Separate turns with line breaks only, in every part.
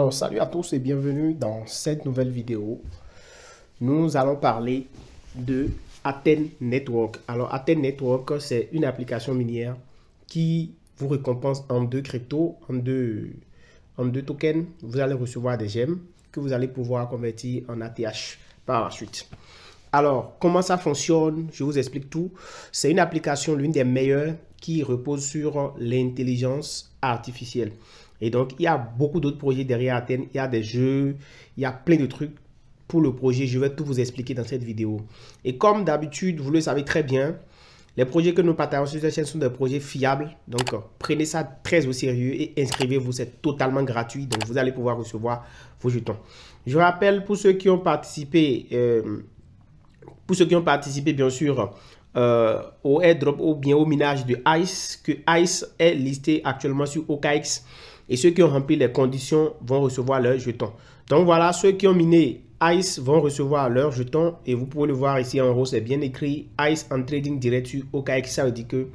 Alors, salut à tous et bienvenue dans cette nouvelle vidéo. Nous allons parler de Athene Network. Alors, Athene Network, c'est une application minière qui vous récompense en deux cryptos, en deux tokens. Vous allez recevoir des gemmes que vous allez pouvoir convertir en ATH par la suite. Alors, comment ça fonctionne? Je vous explique tout. C'est une application, l'une des meilleures, qui repose sur l'intelligence artificielle. Et donc, il y a beaucoup d'autres projets derrière Athene. Il y a des jeux, il y a plein de trucs pour le projet. Je vais tout vous expliquer dans cette vidéo. Et comme d'habitude, vous le savez très bien, les projets que nous partageons sur cette chaîne sont des projets fiables. Donc, prenez ça très au sérieux et inscrivez-vous. C'est totalement gratuit. Donc, vous allez pouvoir recevoir vos jetons. Je rappelle pour ceux qui ont participé, bien sûr, au airdrop ou bien au minage de ICE, que ICE est listé actuellement sur OKX. Et ceux qui ont rempli les conditions vont recevoir leurs jetons. Donc voilà, ceux qui ont miné ICE vont recevoir leurs jetons. Et vous pouvez le voir ici en haut, c'est bien écrit ICE en trading direct sur OKX. Ça veut dire que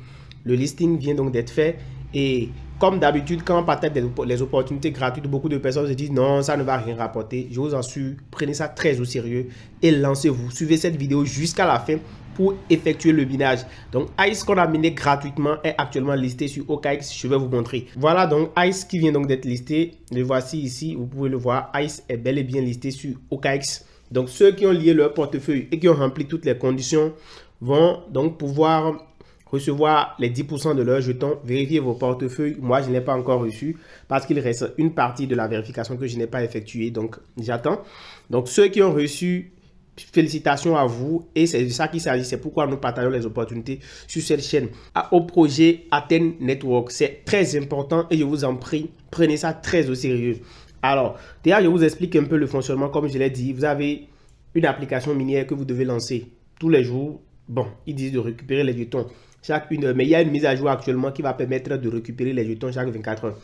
le listing vient donc d'être fait. Et comme d'habitude, quand on partage les opportunités gratuites, beaucoup de personnes se disent non, ça ne va rien rapporter. Je vous en suis, prenez ça très au sérieux et lancez-vous. Suivez cette vidéo jusqu'à la fin pour effectuer le minage. Donc ICE qu'on a miné gratuitement est actuellement listé sur OKX. Je vais vous montrer. Voilà donc ICE qui vient donc d'être listé. Le voici ici, vous pouvez le voir. ICE est bel et bien listé sur OKX. Donc ceux qui ont lié leur portefeuille et qui ont rempli toutes les conditions vont donc pouvoir recevoir les 10% de leurs jetons. Vérifiez vos portefeuilles. Moi, je n'ai pas encore reçu parce qu'il reste une partie de la vérification que je n'ai pas effectuée. Donc, j'attends. Donc, ceux qui ont reçu, félicitations à vous. Et c'est de ça qu'il s'agit. C'est pourquoi nous partageons les opportunités sur cette chaîne. Au projet Athene Network. C'est très important et je vous en prie, prenez ça très au sérieux. Alors, déjà, je vous explique un peu le fonctionnement. Comme je l'ai dit, vous avez une application minière que vous devez lancer tous les jours. Bon, ils disent de récupérer les jetons chaque une heure, mais il y a une mise à jour actuellement qui va permettre de récupérer les jetons chaque 24 heures.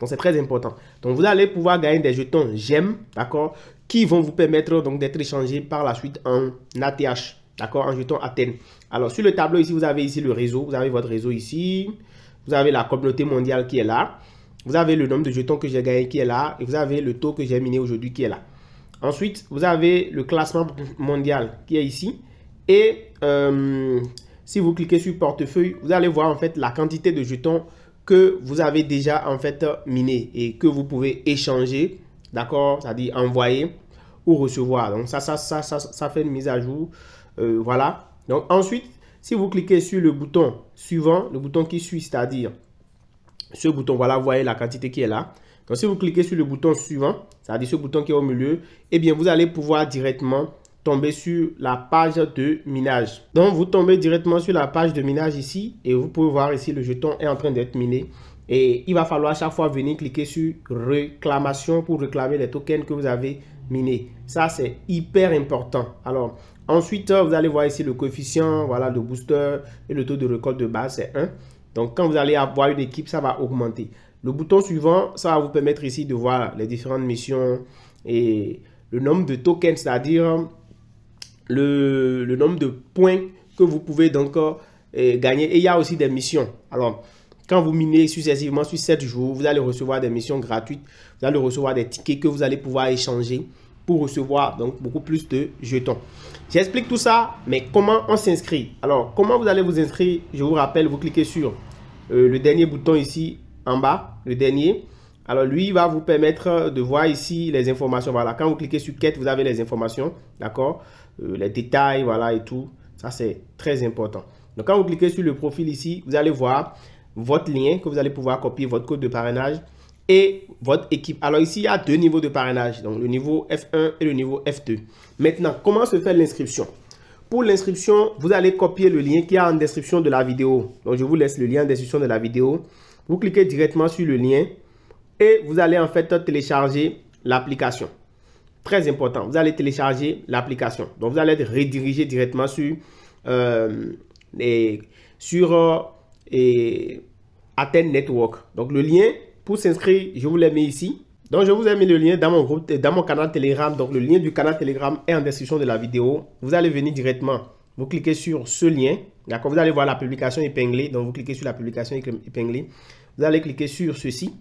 Donc, c'est très important. Donc, vous allez pouvoir gagner des jetons gemmes, d'accord, qui vont vous permettre donc d'être échangés par la suite en ATH, d'accord, en jetons Athene. Alors, sur le tableau ici, vous avez ici le réseau. Vous avez votre réseau ici. Vous avez la communauté mondiale qui est là. Vous avez le nombre de jetons que j'ai gagné qui est là. Et vous avez le taux que j'ai miné aujourd'hui qui est là. Ensuite, vous avez le classement mondial qui est ici. Et si vous cliquez sur portefeuille, vous allez voir en fait la quantité de jetons que vous avez déjà en fait miné et que vous pouvez échanger, d'accord, c'est-à-dire envoyer ou recevoir. Donc ça fait une mise à jour, voilà. Donc ensuite, si vous cliquez sur le bouton suivant, le bouton qui suit, c'est-à-dire ce bouton, voilà, vous voyez la quantité qui est là. Donc si vous cliquez sur le bouton suivant, c'est-à-dire ce bouton qui est au milieu, eh bien vous allez pouvoir directement tomber sur la page de minage. Donc, vous tombez directement sur la page de minage ici et vous pouvez voir ici le jeton est en train d'être miné. Et il va falloir à chaque fois venir cliquer sur réclamation pour réclamer les tokens que vous avez minés. Ça, c'est hyper important. Alors, ensuite, vous allez voir ici le coefficient, voilà, le booster et le taux de récolte de base, c'est 1. Donc, quand vous allez avoir une équipe, ça va augmenter. Le bouton suivant, ça va vous permettre ici de voir les différentes missions et le nombre de tokens, c'est-à-dire le nombre de points que vous pouvez donc gagner. Et il y a aussi des missions. Alors, quand vous minez successivement sur 7 jours, vous allez recevoir des missions gratuites. Vous allez recevoir des tickets que vous allez pouvoir échanger pour recevoir donc beaucoup plus de jetons. J'explique tout ça, mais comment on s'inscrit? Alors, comment vous allez vous inscrire? Je vous rappelle, vous cliquez sur le dernier bouton ici en bas, le dernier. Alors, lui, il va vous permettre de voir ici les informations. Voilà, quand vous cliquez sur quête, vous avez les informations, d'accord? Les détails, voilà, et tout. Ça, c'est très important. Donc, quand vous cliquez sur le profil ici, vous allez voir votre lien que vous allez pouvoir copier, votre code de parrainage et votre équipe. Alors, ici, il y a deux niveaux de parrainage. Donc, le niveau F1 et le niveau F2. Maintenant, comment se fait l'inscription? Pour l'inscription, vous allez copier le lien qui est en description de la vidéo. Donc, je vous laisse le lien en description de la vidéo. Vous cliquez directement sur le lien et vous allez en fait télécharger l'application. Très important, vous allez télécharger l'application. Donc, vous allez être redirigé directement sur Athene Network. Donc, le lien pour s'inscrire, je vous l'ai mis ici. Donc, je vous ai mis le lien dans mon groupe, dans mon canal Telegram. Donc, le lien du canal Telegram est en description de la vidéo. Vous allez venir directement, vous cliquez sur ce lien. D'accord, vous allez voir la publication épinglée. Donc, vous cliquez sur la publication épinglée. Vous allez cliquer sur ceci.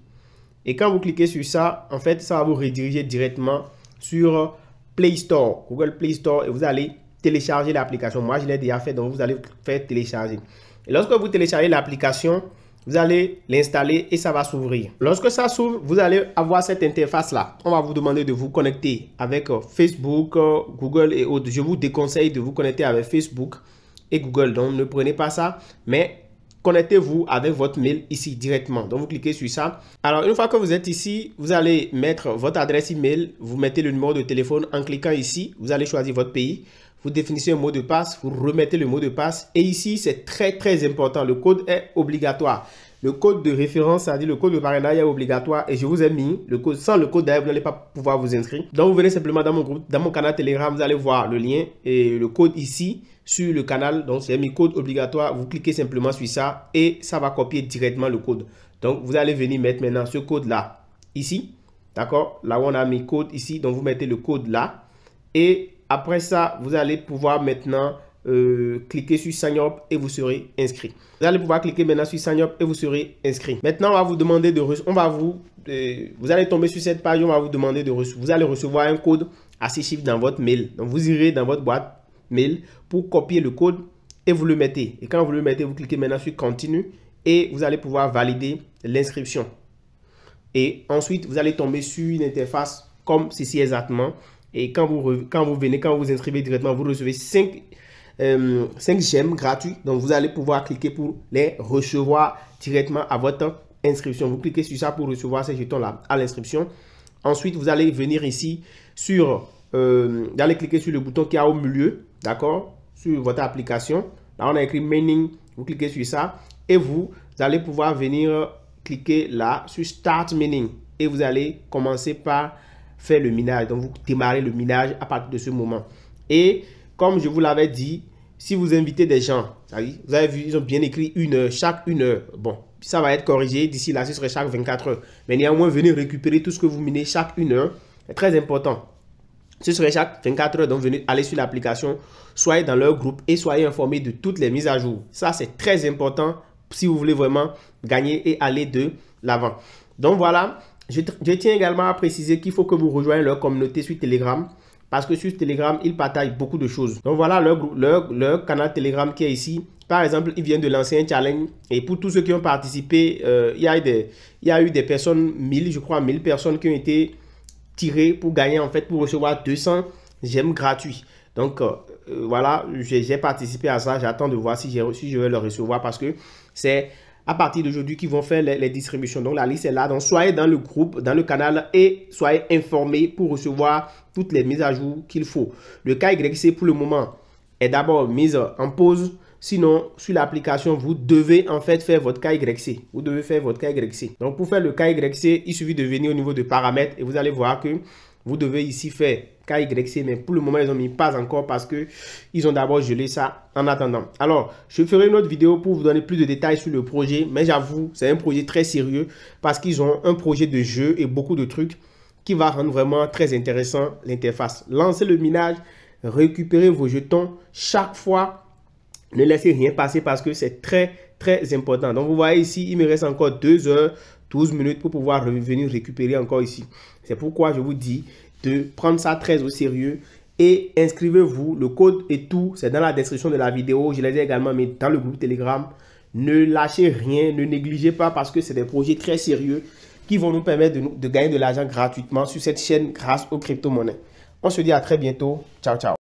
Et quand vous cliquez sur ça, en fait, ça va vous rediriger directement sur Play Store, Google Play Store, et vous allez télécharger l'application. Moi, je l'ai déjà fait, donc vous allez faire télécharger. Et lorsque vous téléchargez l'application, vous allez l'installer et ça va s'ouvrir. Lorsque ça s'ouvre, vous allez avoir cette interface-là. On va vous demander de vous connecter avec Facebook, Google et autres. Je vous déconseille de vous connecter avec Facebook et Google, donc ne prenez pas ça, mais connectez-vous avec votre mail ici directement. Donc, vous cliquez sur ça. Alors, une fois que vous êtes ici, vous allez mettre votre adresse email. Vous mettez le numéro de téléphone en cliquant ici. Vous allez choisir votre pays. Vous définissez un mot de passe. Vous remettez le mot de passe. Et ici, c'est très, très important. Le code est obligatoire. Le code de référence, c'est-à-dire le code de parrainage est obligatoire. Et je vous ai mis le code. Sans le code, d'ailleurs, vous n'allez pas pouvoir vous inscrire. Donc, vous venez simplement dans mon groupe, dans mon canal Telegram. Vous allez voir le lien et le code ici sur le canal. Donc, c'est mis code obligatoire. Vous cliquez simplement sur ça et ça va copier directement le code. Donc, vous allez venir mettre maintenant ce code-là ici. D'accord? Là où on a mis code ici. Donc, vous mettez le code là. Et après ça, vous allez pouvoir maintenant cliquer sur Sign Up et vous serez inscrit. Vous allez pouvoir cliquer maintenant sur Sign Up et vous serez inscrit. Maintenant, on va vous demander de vous allez tomber sur cette page, on va vous demander vous allez recevoir un code à 6 chiffres dans votre mail. Donc, vous irez dans votre boîte mail pour copier le code et vous le mettez. Et quand vous le mettez, vous cliquez maintenant sur Continue et vous allez pouvoir valider l'inscription. Et ensuite, vous allez tomber sur une interface comme ceci exactement. Et quand vous inscrivez directement, vous recevez 5 gemmes gratuits. Donc, vous allez pouvoir cliquer pour les recevoir directement à votre inscription. Vous cliquez sur ça pour recevoir ces jetons-là à l'inscription. Ensuite, vous allez venir ici sur... vous allez cliquer sur le bouton qui est au milieu, d'accord, sur votre application. Là, on a écrit Mining. Vous cliquez sur ça et vous allez pouvoir venir cliquer là sur Start Mining. Et vous allez commencer par faire le minage. Donc, vous démarrez le minage à partir de ce moment. Et comme je vous l'avais dit, si vous invitez des gens, vous avez vu, ils ont bien écrit 1 heure, chaque 1 heure. Bon, ça va être corrigé. D'ici là, ce serait chaque 24 heures. Mais néanmoins, venez récupérer tout ce que vous minez chaque 1 heure. C'est très important. Ce serait chaque 24 heures. Donc, venez aller sur l'application, soyez dans leur groupe et soyez informés de toutes les mises à jour. Ça, c'est très important si vous voulez vraiment gagner et aller de l'avant. Donc, voilà. Je tiens également à préciser qu'il faut que vous rejoigniez leur communauté sur Telegram. Parce que sur Telegram, ils partagent beaucoup de choses. Donc voilà leur canal Telegram qui est ici. Par exemple, ils viennent de lancer un challenge. Et pour tous ceux qui ont participé, il y a eu des personnes, 1000, je crois, 1000 personnes qui ont été tirées pour gagner, en fait, pour recevoir 200 gemmes gratuits. Donc voilà, j'ai participé à ça. J'attends de voir si je vais le recevoir parce que c'est à partir d'aujourd'hui qu'ils vont faire les distributions. Donc, la liste est là. Donc, soyez dans le groupe, dans le canal et soyez informés pour recevoir toutes les mises à jour qu'il faut. Le KYC, pour le moment, est d'abord mise en pause. Sinon, sur l'application, vous devez en fait faire votre KYC. Vous devez faire votre KYC. Donc, pour faire le KYC, il suffit de venir au niveau de paramètres et vous allez voir que vous devez ici faire KYC, mais pour le moment, ils ont mis pas encore parce que ils ont d'abord gelé ça en attendant. Alors, je ferai une autre vidéo pour vous donner plus de détails sur le projet, mais j'avoue, c'est un projet très sérieux parce qu'ils ont un projet de jeu et beaucoup de trucs qui va rendre vraiment très intéressant l'interface. Lancez le minage, récupérez vos jetons chaque fois. Ne laissez rien passer parce que c'est très, très important. Donc, vous voyez ici, il me reste encore 2 heures, 12 minutes pour pouvoir revenir récupérer encore ici. C'est pourquoi je vous dis de prendre ça très au sérieux et inscrivez-vous. Le code et tout, c'est dans la description de la vidéo. Je les ai également mis dans le groupe Telegram. Ne lâchez rien, ne négligez pas parce que c'est des projets très sérieux qui vont nous permettre de gagner de l'argent gratuitement sur cette chaîne grâce aux crypto-monnaies. On se dit à très bientôt. Ciao, ciao.